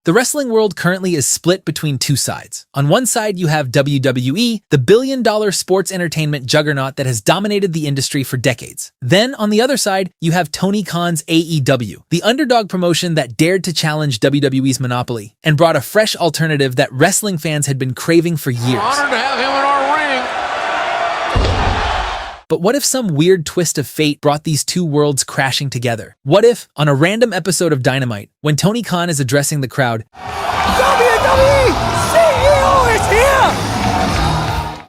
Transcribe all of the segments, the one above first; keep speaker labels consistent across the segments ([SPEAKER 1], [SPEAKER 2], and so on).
[SPEAKER 1] The wrestling world currently is split between two sides. On one side, you have WWE, the billion-dollar sports entertainment juggernaut that has dominated the industry for decades. Then, on the other side, you have Tony Khan's AEW, the underdog promotion that dared to challenge WWE's monopoly and brought a fresh alternative that wrestling fans had been craving for years.
[SPEAKER 2] We're honored to have him in our ring.
[SPEAKER 1] But what if some weird twist of fate brought these two worlds crashing together? What if, on a random episode of Dynamite, when Tony Khan is addressing the crowd,
[SPEAKER 3] WWE CEO is here!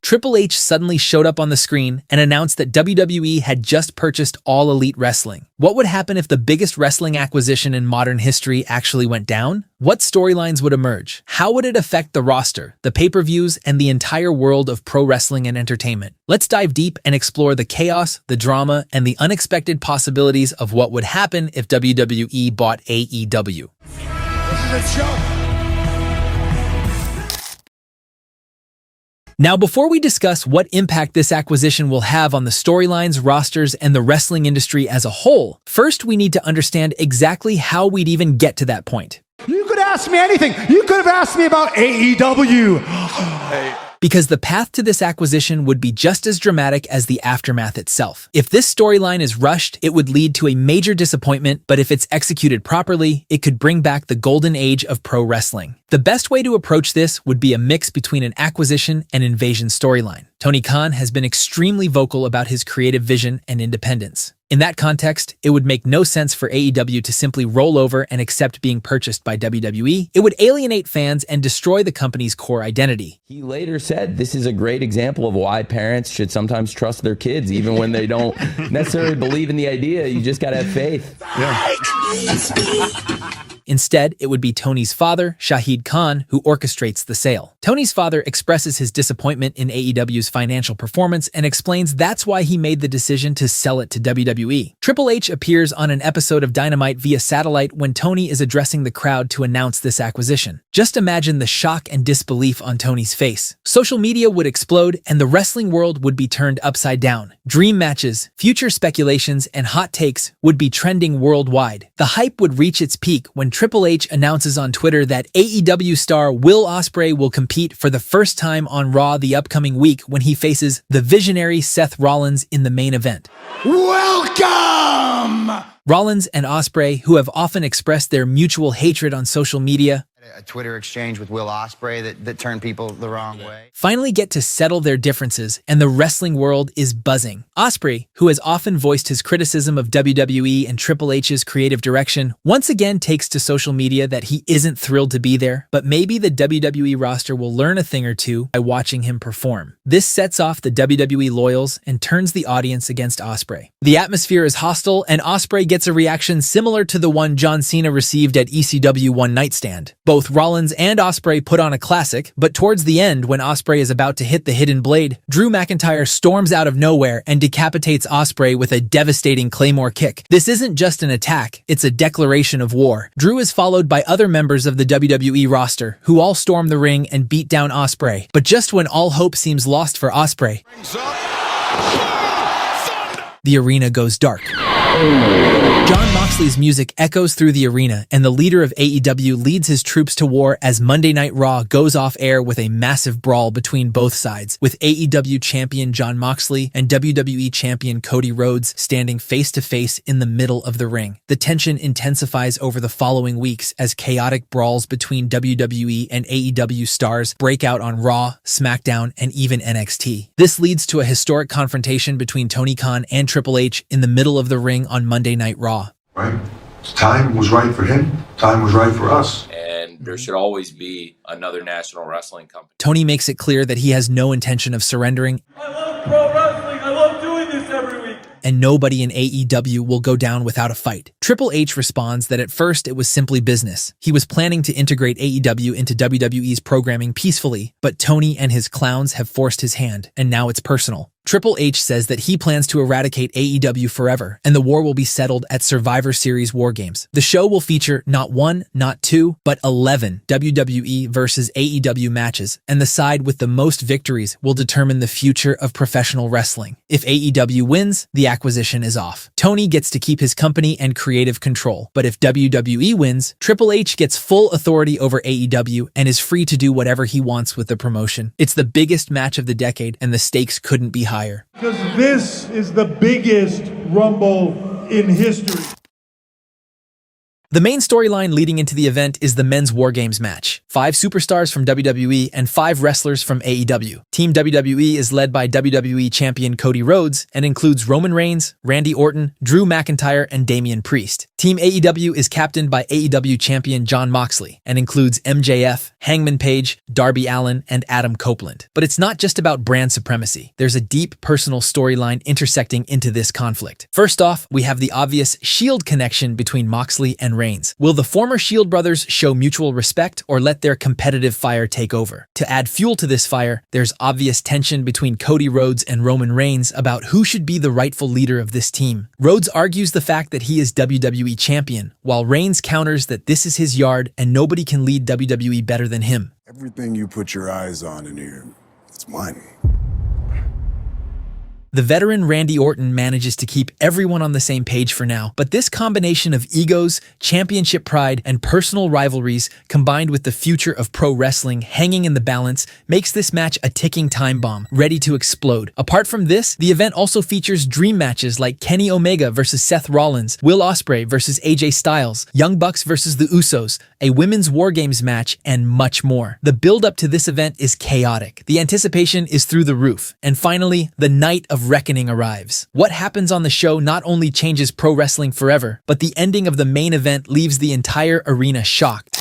[SPEAKER 1] Triple H suddenly showed up on the screen and announced that WWE had just purchased All Elite Wrestling. What would happen if the biggest wrestling acquisition in modern history actually went down? What storylines would emerge? How would it affect the roster, the pay-per-views, and the entire world of pro wrestling and entertainment? Let's dive deep and explore the chaos, the drama, and the unexpected possibilities of what would happen if WWE bought AEW.
[SPEAKER 3] This is a joke.
[SPEAKER 1] Now, before we discuss what impact this acquisition will have on the storylines, rosters, and the wrestling industry as a whole, first we need to understand exactly how we'd even get to that point.
[SPEAKER 3] You could ask me anything. You could have asked me about AEW.
[SPEAKER 1] Because the path to this acquisition would be just as dramatic as the aftermath itself. If this storyline is rushed, it would lead to a major disappointment, but if it's executed properly, it could bring back the golden age of pro wrestling. The best way to approach this would be a mix between an acquisition and invasion storyline. Tony Khan has been extremely vocal about his creative vision and independence. In that context, it would make no sense for AEW to simply roll over and accept being purchased by WWE. It would alienate fans and destroy the company's core identity.
[SPEAKER 4] He later said, this is a great example of why parents should sometimes trust their kids, even when they don't necessarily believe in the idea. You just got to have faith. Yeah.
[SPEAKER 1] Instead, it would be Tony's father, Shahid Khan, who orchestrates the sale. Tony's father expresses his disappointment in AEW's financial performance and explains that's why he made the decision to sell it to WWE. Triple H appears on an episode of Dynamite via satellite when Tony is addressing the crowd to announce this acquisition. Just imagine the shock and disbelief on Tony's face. Social media would explode and the wrestling world would be turned upside down. Dream matches, future speculations, and hot takes would be trending worldwide. The hype would reach its peak when Triple H announces on Twitter that AEW star Will Ospreay will compete for the first time on Raw the upcoming week when he faces the visionary Seth Rollins in the main event.
[SPEAKER 3] Welcome!
[SPEAKER 1] Rollins and Ospreay, who have often expressed their mutual hatred on social media,
[SPEAKER 5] a Twitter exchange with Will Ospreay that turned people the wrong way,
[SPEAKER 1] finally get to settle their differences, and the wrestling world is buzzing. Ospreay, who has often voiced his criticism of WWE and Triple H's creative direction, once again takes to social media that he isn't thrilled to be there, but maybe the WWE roster will learn a thing or two by watching him perform. This sets off the WWE loyals and turns the audience against Ospreay. The atmosphere is hostile, and Ospreay gets a reaction similar to the one John Cena received at ECW One Night Stand. Both Rollins and Ospreay put on a classic, but towards the end, when Ospreay is about to hit the hidden blade, Drew McIntyre storms out of nowhere and decapitates Ospreay with a devastating Claymore kick. This isn't just an attack, it's a declaration of war. Drew is followed by other members of the WWE roster, who all storm the ring and beat down Ospreay. But just when all hope seems lost for Ospreay, the arena goes dark. Jon Moxley's music echoes through the arena, and the leader of AEW leads his troops to war as Monday Night Raw goes off air with a massive brawl between both sides, with AEW champion Jon Moxley and WWE champion Cody Rhodes standing face-to-face in the middle of the ring. The tension intensifies over the following weeks as chaotic brawls between WWE and AEW stars break out on Raw, SmackDown, and even NXT. This leads to a historic confrontation between Tony Khan and Triple H in the middle of the ring on Monday Night Raw.
[SPEAKER 6] Right? Time was right for him. Time was right for us.
[SPEAKER 7] And there should always be another national wrestling company.
[SPEAKER 1] Tony makes it clear that he has no intention of surrendering.
[SPEAKER 8] I love pro wrestling. I love doing this every week.
[SPEAKER 1] And nobody in AEW will go down without a fight. Triple H responds that at first it was simply business. He was planning to integrate AEW into WWE's programming peacefully, but Tony and his clowns have forced his hand, and now it's personal. Triple H says that he plans to eradicate AEW forever, and the war will be settled at Survivor Series WarGames. The show will feature not 1, not 2, but 11 WWE versus AEW matches, and the side with the most victories will determine the future of professional wrestling. If AEW wins, the acquisition is off. Tony gets to keep his company and creative control, but if WWE wins, Triple H gets full authority over AEW and is free to do whatever he wants with the promotion. It's the biggest match of the decade, and the stakes couldn't be higher.
[SPEAKER 8] Because this is the biggest Rumble in history.
[SPEAKER 1] The main storyline leading into the event is the men's WarGames match. 5 superstars from WWE and 5 wrestlers from AEW. Team WWE is led by WWE champion Cody Rhodes and includes Roman Reigns, Randy Orton, Drew McIntyre, and Damian Priest. Team AEW is captained by AEW champion Jon Moxley and includes MJF, Hangman Page, Darby Allin, and Adam Copeland. But it's not just about brand supremacy. There's a deep personal storyline intersecting into this conflict. First off, we have the obvious Shield connection between Moxley and Reigns. Will the former Shield brothers show mutual respect or let their competitive fire take over? To add fuel to this fire, there's obvious tension between Cody Rhodes and Roman Reigns about who should be the rightful leader of this team. Rhodes argues the fact that he is WWE champion, while Reigns counters that this is his yard and nobody can lead WWE better than him.
[SPEAKER 9] Everything you put your eyes on in here, it's mine.
[SPEAKER 1] The veteran Randy Orton manages to keep everyone on the same page for now, but this combination of egos, championship pride, and personal rivalries, combined with the future of pro wrestling hanging in the balance, makes this match a ticking time bomb, ready to explode. Apart from this, the event also features dream matches like Kenny Omega versus Seth Rollins, Will Ospreay versus AJ Styles, Young Bucks versus the Usos, a women's WarGames match, and much more. The build-up to this event is chaotic. The anticipation is through the roof. And finally, the night of reckoning arrives. What happens on the show not only changes pro wrestling forever, but the ending of the main event leaves the entire arena shocked.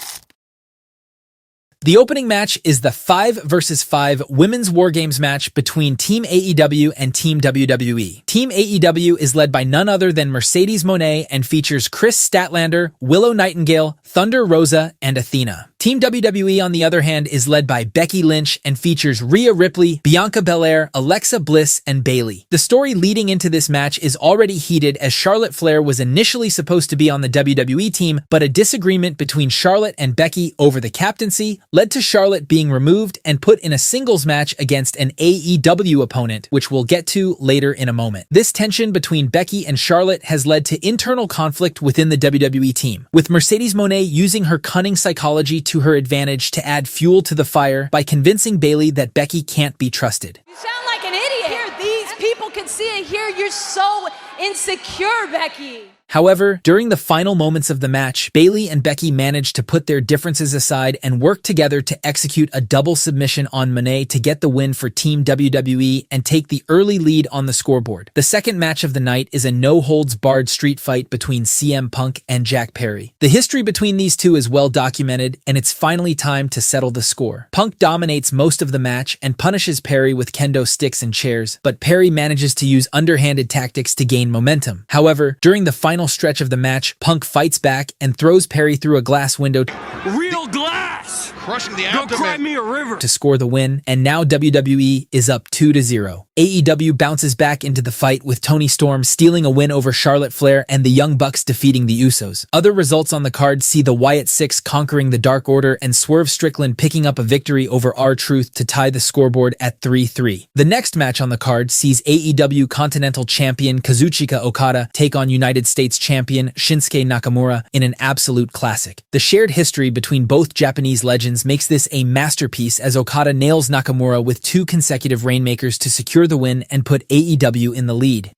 [SPEAKER 1] The opening match is the 5 versus 5 women's WarGames match between Team AEW and Team WWE. Team AEW is led by none other than Mercedes Moné and features Chris Statlander, Willow Nightingale, Thunder Rosa, and Athena. Team WWE, on the other hand, is led by Becky Lynch and features Rhea Ripley, Bianca Belair, Alexa Bliss, and Bayley. The story leading into this match is already heated as Charlotte Flair was initially supposed to be on the WWE team, but a disagreement between Charlotte and Becky over the captaincy led to Charlotte being removed and put in a singles match against an AEW opponent, which we'll get to later in a moment. This tension between Becky and Charlotte has led to internal conflict within the WWE team, with Mercedes Moné using her cunning psychology to her advantage to add fuel to the fire by convincing Bayley that Becky can't be trusted.
[SPEAKER 10] You sound like an idiot. Here, these people can see it here. You're so insecure, Becky.
[SPEAKER 1] However, during the final moments of the match, Bayley and Becky managed to put their differences aside and work together to execute a double submission on Moné to get the win for Team WWE and take the early lead on the scoreboard. The second match of the night is a no-holds-barred street fight between CM Punk and Jack Perry. The history between these two is well documented, and it's finally time to settle the score. Punk dominates most of the match and punishes Perry with kendo sticks and chairs, but Perry manages to use underhanded tactics to gain momentum. However, during the final stretch of the match, Punk fights back and throws Perry through a glass window.
[SPEAKER 2] Real glass!
[SPEAKER 11] Crushing the
[SPEAKER 2] Go
[SPEAKER 11] abdomen.
[SPEAKER 2] cry me a river!
[SPEAKER 1] To score the win, and now WWE is up 2-0. AEW bounces back into the fight with Toni Storm stealing a win over Charlotte Flair and the Young Bucks defeating the Usos. Other results on the card see the Wyatt Six conquering the Dark Order and Swerve Strickland picking up a victory over R-Truth to tie the scoreboard at 3-3. The next match on the card sees AEW Continental Champion Kazuchika Okada take on United States Champion Shinsuke Nakamura in an absolute classic. The shared history between both Japanese legends makes this a masterpiece as Okada nails Nakamura with 2 consecutive Rainmakers to secure the win and put AEW in the lead.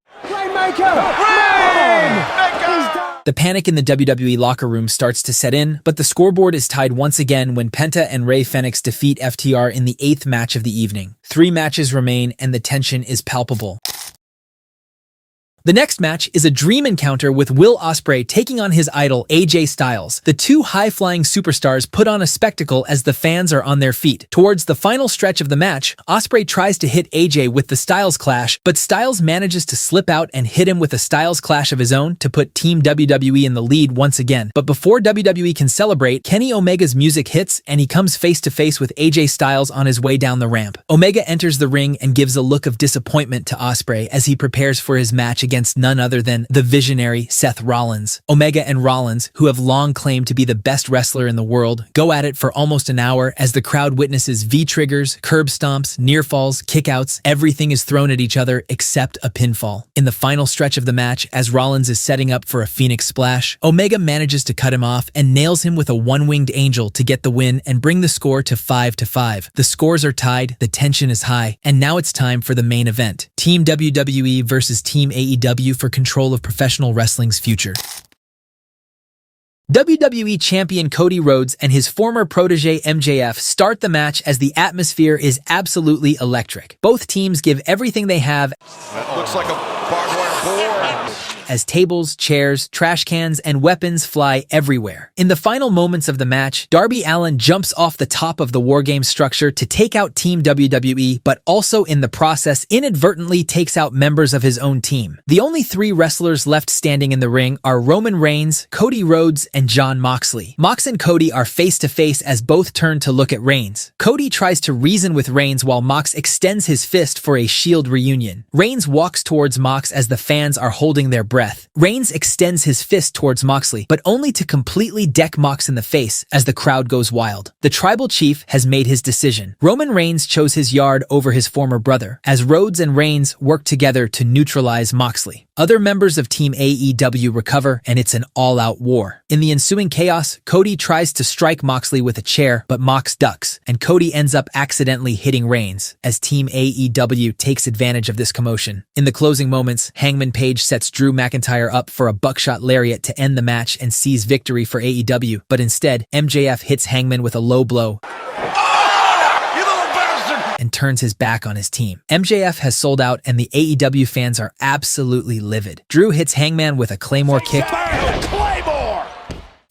[SPEAKER 1] The panic in the WWE locker room starts to set in, but the scoreboard is tied once again when Penta and Rey Fenix defeat FTR in the 8th match of the evening. 3 matches remain and the tension is palpable. The next match is a dream encounter with Will Ospreay taking on his idol AJ Styles. The two high-flying superstars put on a spectacle as the fans are on their feet. Towards the final stretch of the match, Ospreay tries to hit AJ with the Styles Clash, but Styles manages to slip out and hit him with a Styles Clash of his own to put Team WWE in the lead once again. But before WWE can celebrate, Kenny Omega's music hits and he comes face to face with AJ Styles on his way down the ramp. Omega enters the ring and gives a look of disappointment to Ospreay as he prepares for his match against none other than the visionary Seth Rollins. Omega and Rollins, who have long claimed to be the best wrestler in the world, go at it for almost an hour as the crowd witnesses V-triggers, curb stomps, near falls, kickouts. Everything is thrown at each other except a pinfall. In the final stretch of the match, as Rollins is setting up for a Phoenix Splash, Omega manages to cut him off and nails him with a one-winged angel to get the win and bring the score to 5-5. The scores are tied, the tension is high, and now it's time for the main event. Team WWE versus Team AEW for control of professional wrestling's future. WWE Champion Cody Rhodes and his former protege MJF start the match as the atmosphere is absolutely electric. Both teams give everything they have.
[SPEAKER 2] That looks like a barbed wire board.
[SPEAKER 1] As tables, chairs, trash cans, and weapons fly everywhere. In the final moments of the match, Darby Allin jumps off the top of the WarGames structure to take out Team WWE, but also in the process inadvertently takes out members of his own team. The only three wrestlers left standing in the ring are Roman Reigns, Cody Rhodes, and Jon Moxley. Mox and Cody are face to face as both turn to look at Reigns. Cody tries to reason with Reigns while Mox extends his fist for a Shield reunion. Reigns walks towards Mox as the fans are holding their breath. Reigns extends his fist towards Moxley, but only to completely deck Mox in the face as the crowd goes wild. The tribal chief has made his decision. Roman Reigns chose his yard over his former brother, as Rhodes and Reigns work together to neutralize Moxley. Other members of Team AEW recover, and it's an all-out war. In the ensuing chaos, Cody tries to strike Moxley with a chair, but Mox ducks, and Cody ends up accidentally hitting Reigns, as Team AEW takes advantage of this commotion. In the closing moments, Hangman Page sets Drew McIntyre up for a buckshot lariat to end the match and seize victory for AEW, but instead, MJF hits Hangman with a low blow and turns his back on his team. MJF has sold out and the AEW fans are absolutely livid. Drew hits Hangman with a Claymore kick,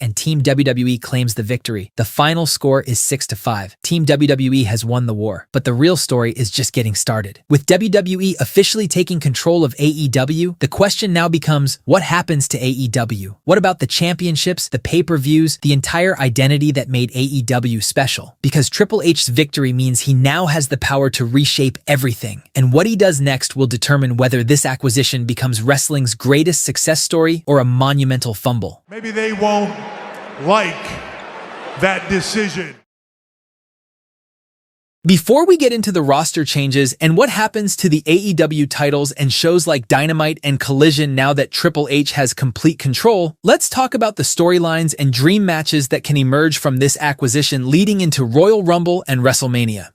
[SPEAKER 1] and Team WWE claims the victory. The final score is 6-5. Team WWE has won the war, but the real story is just getting started. With WWE officially taking control of AEW, the question now becomes, what happens to AEW? What about the championships, the pay-per-views, the entire identity that made AEW special? Because Triple H's victory means he now has the power to reshape everything, and what he does next will determine whether this acquisition becomes wrestling's greatest success story or a monumental fumble.
[SPEAKER 8] Maybe they won't like that decision.
[SPEAKER 1] Before we get into the roster changes and what happens to the AEW titles and shows like Dynamite and Collision now that Triple H has complete control, let's talk about the storylines and dream matches that can emerge from this acquisition leading into Royal Rumble and WrestleMania.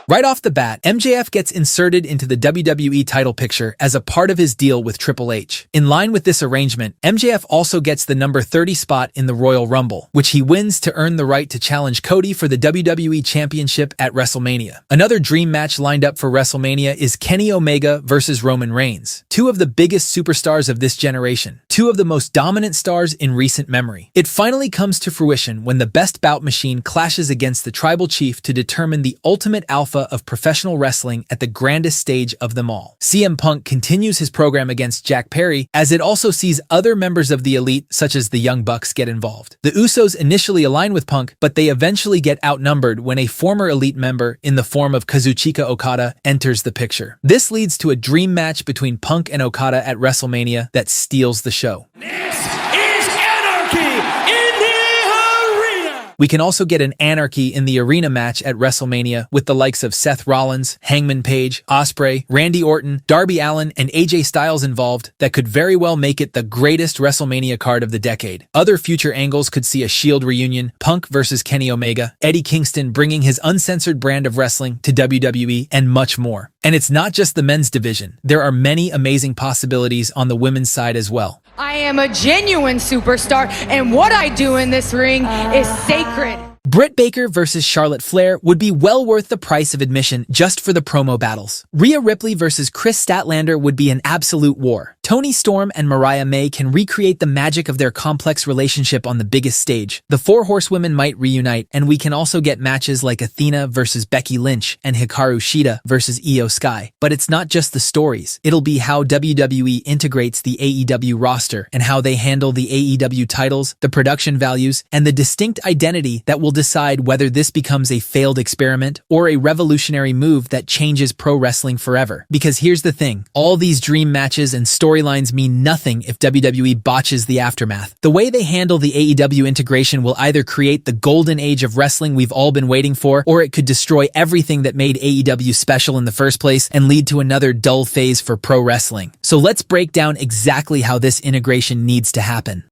[SPEAKER 1] Right off the bat, MJF gets inserted into the WWE title picture as a part of his deal with Triple H. In line with this arrangement, MJF also gets the number 30 spot in the Royal Rumble, which he wins to earn the right to challenge Cody for the WWE Championship at WrestleMania. Another dream match lined up for WrestleMania is Kenny Omega versus Roman Reigns, two of the biggest superstars of this generation, two of the most dominant stars in recent memory. It finally comes to fruition when the Best Bout machine clashes against the Tribal Chief to determine the ultimate alpha of professional wrestling at the grandest stage of them all. CM Punk continues his program against Jack Perry, as it also sees other members of the Elite, such as the Young Bucks, get involved. The Usos initially align with Punk, but they eventually get outnumbered when a former Elite member, in the form of Kazuchika Okada, enters the picture. This leads to a dream match between Punk and Okada at WrestleMania that steals the show. We can also get an Anarchy in the Arena match at WrestleMania with the likes of Seth Rollins, Hangman Page, Ospreay, Randy Orton, Darby Allin, and AJ Styles involved that could very well make it the greatest WrestleMania card of the decade. Other future angles could see a Shield reunion, Punk versus Kenny Omega, Eddie Kingston bringing his uncensored brand of wrestling to WWE, and much more. And it's not just the men's division. There are many amazing possibilities on the women's side as well.
[SPEAKER 10] I am a genuine superstar, and what I do in this ring is sacred.
[SPEAKER 1] Britt Baker versus Charlotte Flair would be well worth the price of admission just for the promo battles. Rhea Ripley versus Chris Statlander would be an absolute war. Toni Storm and Mariah May can recreate the magic of their complex relationship on the biggest stage. The four horsewomen might reunite, and we can also get matches like Athena versus Becky Lynch and Hikaru Shida versus Io Sky. But it's not just the stories. It'll be how WWE integrates the AEW roster and how they handle the AEW titles, the production values, and the distinct identity that will decide whether this becomes a failed experiment or a revolutionary move that changes pro wrestling forever. Because here's the thing, all these dream matches and storylines mean nothing if WWE botches the aftermath. The way they handle the AEW integration will either create the golden age of wrestling we've all been waiting for, or it could destroy everything that made AEW special in the first place and lead to another dull phase for pro wrestling. So let's break down exactly how this integration needs to happen.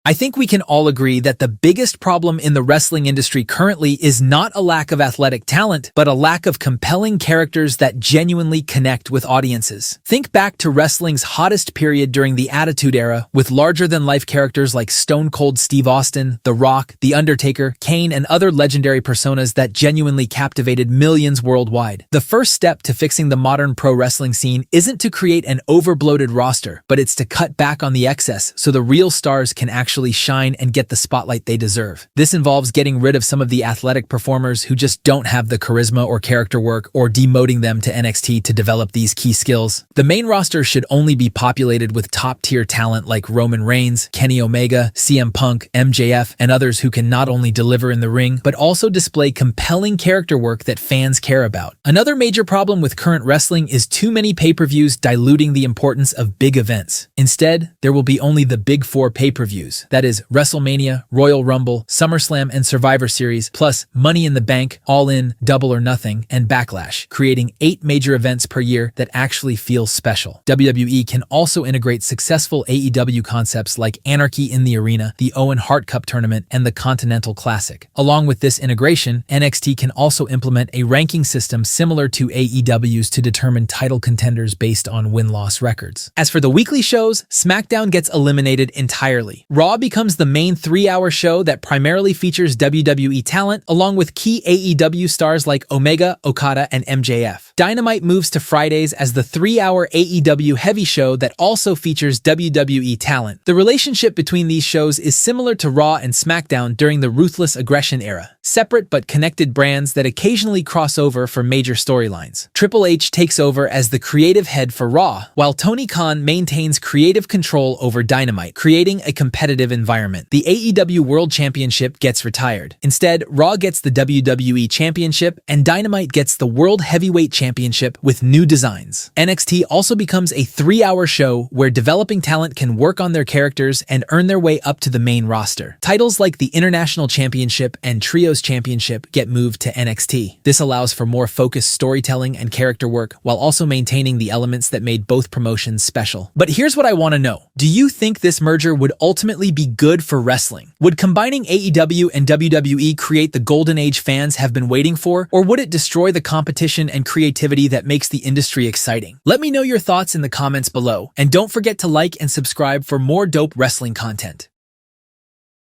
[SPEAKER 1] I think we can all agree that the biggest problem in the wrestling industry currently is not a lack of athletic talent, but a lack of compelling characters that genuinely connect with audiences. Think back to wrestling's hottest period during the Attitude Era, with larger-than-life characters like Stone Cold Steve Austin, The Rock, The Undertaker, Kane, and other legendary personas that genuinely captivated millions worldwide. The first step to fixing the modern pro wrestling scene isn't to create an overbloated roster, but it's to cut back on the excess so the real stars can actually shine and get the spotlight they deserve. This involves getting rid of some of the athletic performers who just don't have the charisma or character work, or demoting them to NXT to develop these key skills. The main roster should only be populated with top-tier talent like Roman Reigns, Kenny Omega, CM Punk, MJF, and others who can not only deliver in the ring, but also display compelling character work that fans care about. Another major problem with current wrestling is too many pay-per-views diluting the importance of big events. Instead, there will be only the big four pay-per-views. That is WrestleMania, Royal Rumble, SummerSlam, and Survivor Series, plus Money in the Bank, All In, Double or Nothing, and Backlash, creating 8 major events per year that actually feel special. WWE can also integrate successful AEW concepts like Anarchy in the Arena, the Owen Hart Cup Tournament, and the Continental Classic. Along with this integration, NXT can also implement a ranking system similar to AEW's to determine title contenders based on win-loss records. As for the weekly shows, SmackDown gets eliminated entirely. Raw becomes the main 3-hour show that primarily features WWE talent, along with key AEW stars like Omega, Okada, and MJF. Dynamite moves to Fridays as the 3-hour AEW heavy show that also features WWE talent. The relationship between these shows is similar to Raw and SmackDown during the Ruthless Aggression era, separate but connected brands that occasionally cross over for major storylines. Triple H takes over as the creative head for Raw, while Tony Khan maintains creative control over Dynamite, creating a competitive environment. The AEW World Championship gets retired. Instead, Raw gets the WWE Championship, and Dynamite gets the World Heavyweight Championship with new designs. NXT also becomes a 3-hour show where developing talent can work on their characters and earn their way up to the main roster. Titles like the International Championship and Trios Championship get moved to NXT. This allows for more focused storytelling and character work while also maintaining the elements that made both promotions special. But here's what I want to know. Do you think this merger would ultimately be good for wrestling? Would combining AEW and WWE create the golden age fans have been waiting for, or would it destroy the competition and creativity that makes the industry exciting? Let me know your thoughts in the comments below, and don't forget to like and subscribe for more dope wrestling content.